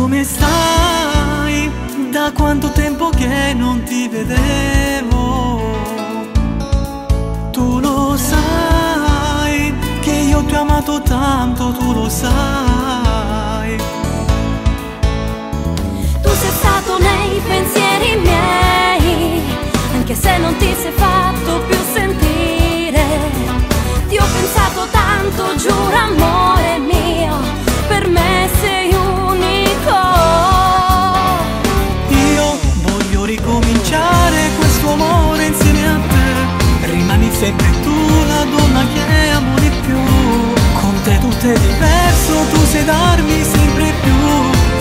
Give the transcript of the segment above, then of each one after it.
come stai? Da quanto tempo che non ti vedevo. Tu lo sai che io ti ho amato tanto, tu lo sai. Tu sei stato nei pensieri miei, anche se non ti sei fatto più sentire. Ti ho pensato tanto, giuro amore mio, per me sei unico. Io voglio ricominciare questo amore insieme a te. Rimani sempre tu la donna che amo di più. Con te tutto è diverso, tu sai darmi sempre più.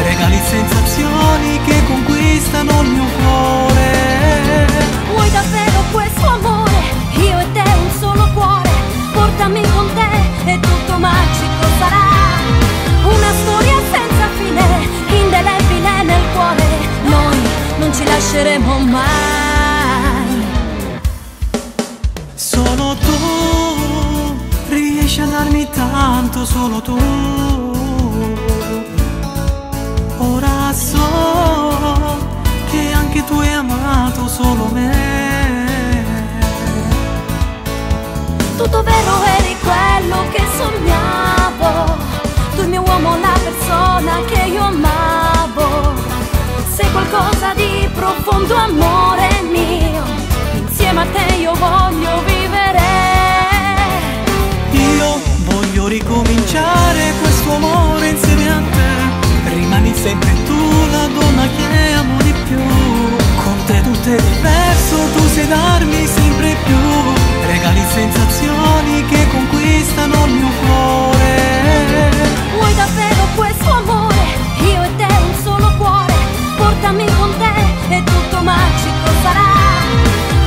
Regali sensazioni che conquistano il mio cuore. Vuoi davvero questo amore? Io e te un solo cuore. Portami con te e tutto magico sarà. Una storia senza fine, indelebile nel cuore. Noi non ci lasceremo mai. Solo tu riesci a darmi tanto, solo tu. Ora so che anche tu hai amato solo me. Tutto vero, eri quello che sognavo. Tu il mio uomo, la persona che io amavo. Sei qualcosa di profondo, amore mio. Insieme a te io voglio vivere. Io voglio ricominciare questo amore insieme a te. Rimani sempre tu la donna che amo di più. Con te tutto è diverso, tu sai darmi sempre più. Regali sensazioni che conquistano il mio cuore. Vuoi davvero questo amore? Io e te un solo cuore. Portami con te e tutto magico sarà.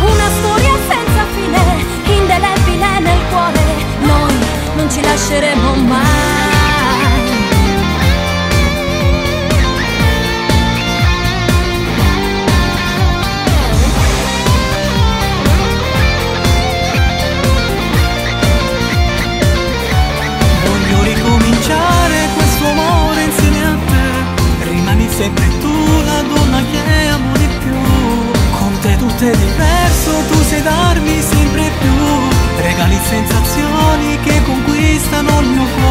Una storia senza fine, indelebile nel cuore. Noi non ci lasceremo mai. Questo amore insieme a te. Rimani sempre tu la donna che amo di più. Con te tutto è diverso, tu sai darmi sempre più. Regali sensazioni che conquistano il mio cuore.